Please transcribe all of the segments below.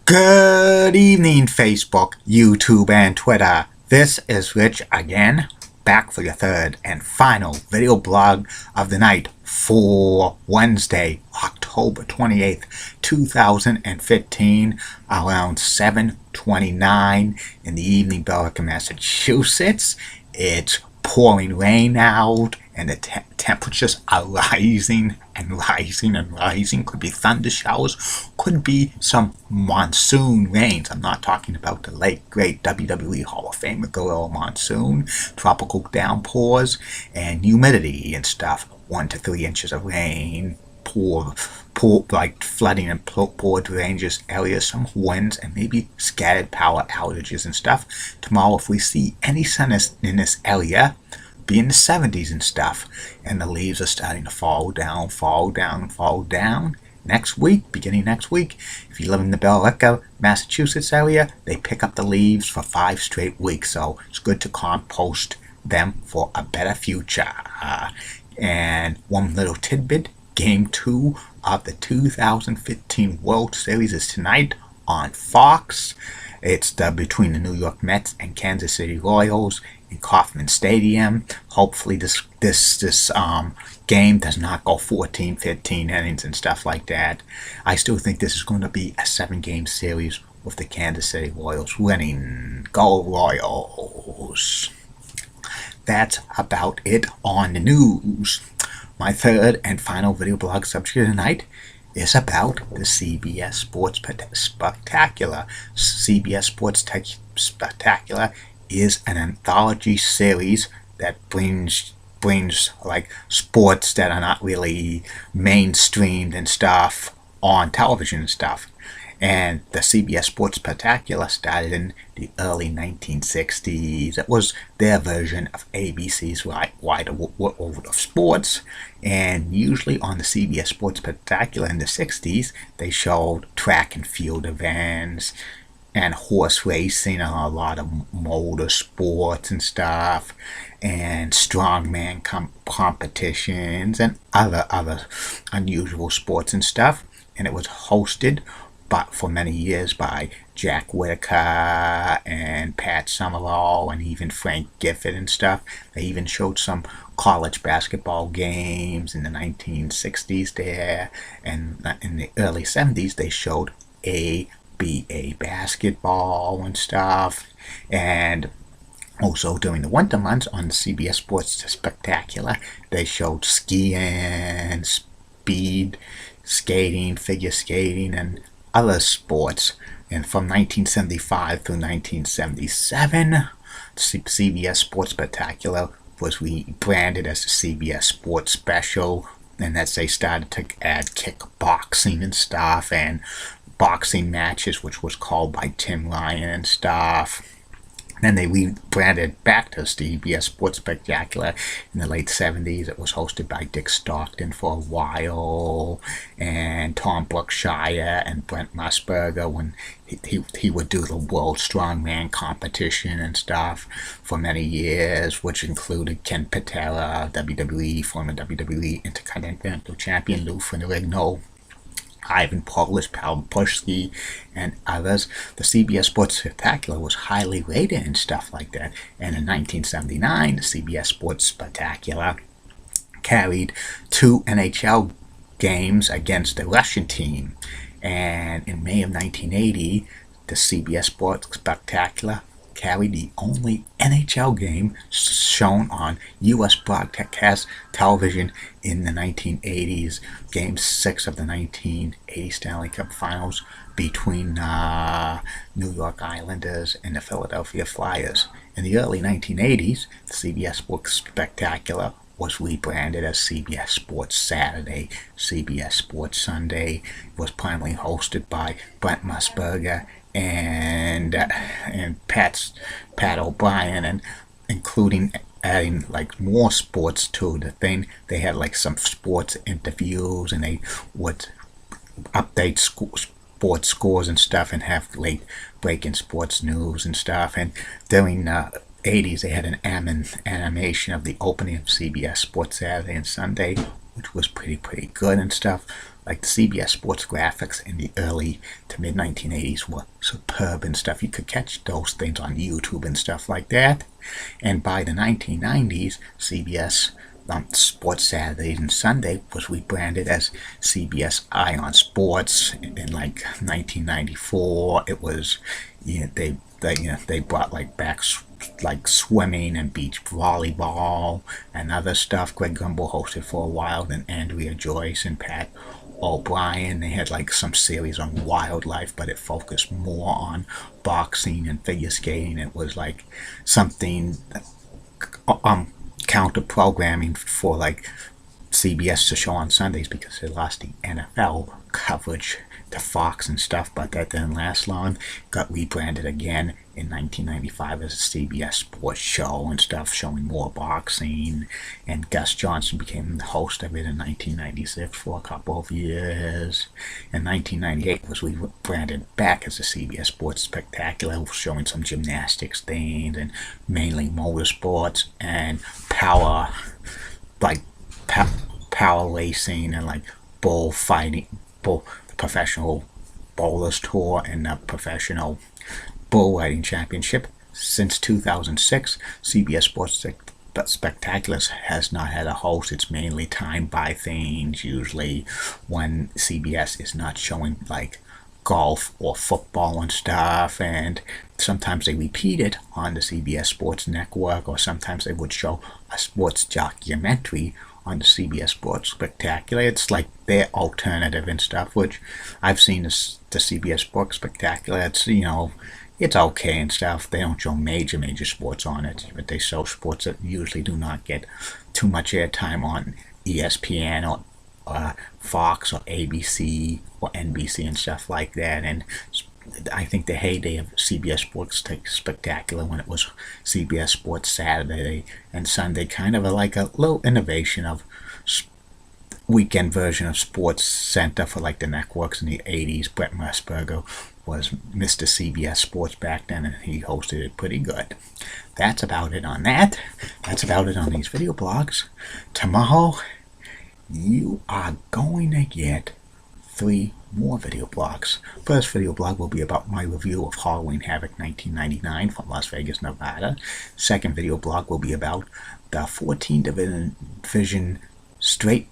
Good evening, Facebook, YouTube, and Twitter. This is Rich again, back for your third and final video blog of the night for Wednesday, October 28th, 2015, around 7:29 in the evening, Belleville, Massachusetts. It's pouring rain out, and the temperatures are rising and rising and rising. Could be thunder showers, could be some monsoon rains. I'm not talking about the late great WWE Hall of Famer Gorilla Monsoon. Tropical downpours and humidity and stuff. 1 to 3 inches of rain. Poor like flooding and poured ranges areas, some winds, and maybe scattered power outages and stuff. Tomorrow, if we see any sun in this area, be in the 70s and stuff, and the leaves are starting to fall down. Next week, beginning next week, if you live in the Belleville, Massachusetts area, they pick up the leaves for 5 straight weeks, so it's good to compost them for a better future. And one little tidbit, Game 2 of the 2015 World Series is tonight on Fox. It's between the New York Mets and Kansas City Royals in Kauffman Stadium. Hopefully this game does not go 14, 15 innings and stuff like that. I still think this is going to be a 7-game series with the Kansas City Royals winning. Go Royals! That's about it on the news. My third and final video blog subject tonight is about the CBS Sports Spectacular. CBS Sports Spectacular is an anthology series that brings like sports that are not really mainstreamed and stuff on television and stuff. And the CBS Sports Spectacular started in the early 1960s. It was their version of ABC's Wide World of Sports. And usually on the CBS Sports Spectacular in the 60s, they showed track and field events and horse racing and a lot of motor sports and stuff, and strongman competitions and other unusual sports and stuff. And it was hosted for many years by Jack Whitaker and Pat Summerall and even Frank Gifford and stuff. They even showed some college basketball games in the 1960s there, and in the early 70s they showed ABA basketball and stuff. And also during the winter months on the CBS Sports Spectacular, they showed skiing, speed skating, figure skating, and other sports. And from 1975 through 1977, CBS Sports Spectacular was rebranded as the CBS Sports Special, and as they started to add kickboxing and stuff and boxing matches, which was called by Tim Ryan and stuff. Then they rebranded back to CBS Sports Spectacular in the late 70s. It was hosted by Dick Stockton for a while, and Tom Brookshire and Brent Musburger when he would do the World Strongman competition and stuff for many years, which included Ken Patera, former WWE Intercontinental Champion Lou Ferrigno, Ivan Polish, Paul Pushki, and others. The CBS Sports Spectacular was highly rated and stuff like that. And in 1979, the CBS Sports Spectacular carried 2 NHL games against the Russian team. And in May of 1980, the CBS Sports Spectacular carried the only NHL game shown on U.S. broadcast television in the 1980s, Game 6 of the 1980 Stanley Cup Finals between New York Islanders and the Philadelphia Flyers. In the early 1980s, the CBS Sports Spectacular was rebranded as CBS Sports Saturday, CBS Sports Sunday. It was primarily hosted by Brent Musburger and Pat O'Brien, and including adding like more sports to the thing. They had like some sports interviews, and they would update sports scores and stuff, and have late breaking sports news and stuff. And during the 80s, they had an animation of the opening of CBS Sports Saturday and Sunday, which was pretty good and stuff. like the CBS Sports graphics in the early to mid 1980s were superb and stuff. You could catch those things on YouTube and stuff like that. And by the 1990s, CBS Sports Saturday and Sunday was rebranded as CBS Ion Sports. In like 1994, it was, they brought like back like swimming and beach volleyball and other stuff. Greg Gumbel hosted for a while, then Andrea Joyce and Pat O'Brien. They had like some series on wildlife, but it focused more on boxing and figure skating. It was like something counter programming for like CBS to show on Sundays because they lost the NFL coverage to Fox and stuff, but that didn't last long. Got rebranded again in 1995 as a CBS Sports Show and stuff, showing more boxing, and Gus Johnson became the host of it in 1996 for a couple of years. In 1998 was rebranded back as a CBS Sports Spectacular, showing some gymnastics things and mainly motorsports and power, like power racing and like bull fighting, the professional bowlers tour and the professional bull riding championship. Since 2006, CBS Sports Spectaculars has not had a host. It's mainly timed by things, usually when CBS is not showing like golf or football and stuff, and sometimes they repeat it on the CBS Sports Network, or sometimes they would show a sports documentary on the CBS Sports Spectacular. It's like their alternative and stuff, which I've seen the CBS Sports Spectacular. It's, it's okay and stuff. They don't show major sports on it, but they show sports that usually do not get too much airtime on ESPN or Fox or ABC or NBC and stuff like that. And I think the heyday of CBS Sports Spectacular, when it was CBS Sports Saturday and Sunday, kind of like a little innovation of weekend version of Sports Center for like the networks in the 80s. Brett Musburger was Mr. CBS Sports back then, and he hosted it pretty good. That's about it on that. That's about it on these video blogs. Tomorrow, you are going to get 3 more video blogs. First video blog will be about my review of Halloween Havoc 1999 from Las Vegas, Nevada. Second video blog will be about the 14 division straight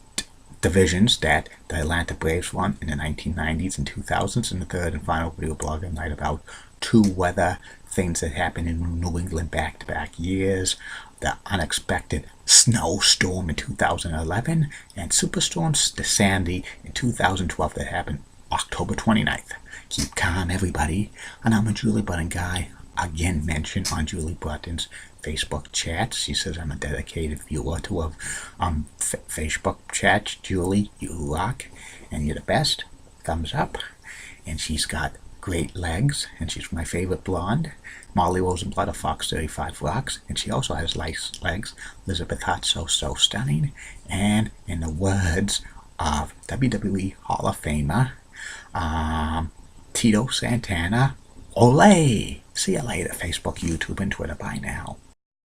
divisions that the Atlanta Braves won in the 1990s and 2000s. And the third and final video blog at night about 2 weather things that happened in New England back-to-back years. The unexpected snowstorm in 2011 and Superstorm Sandy in 2012 that happened October 29th. Keep calm, everybody. And I'm a Julie Button guy. Again, mentioned on Julie Button's Facebook chat. She says I'm a dedicated viewer to her Facebook chat. Julie, you rock, and you're the best. Thumbs up. And she's got great legs, and she's my favorite blonde. Molly Rosenblatt of Fox 35 Rocks, and she also has nice legs. Elizabeth Hart, so stunning. And in the words of WWE Hall of Famer Tito Santana, Olay! See you later, Facebook, YouTube, and Twitter. Bye now.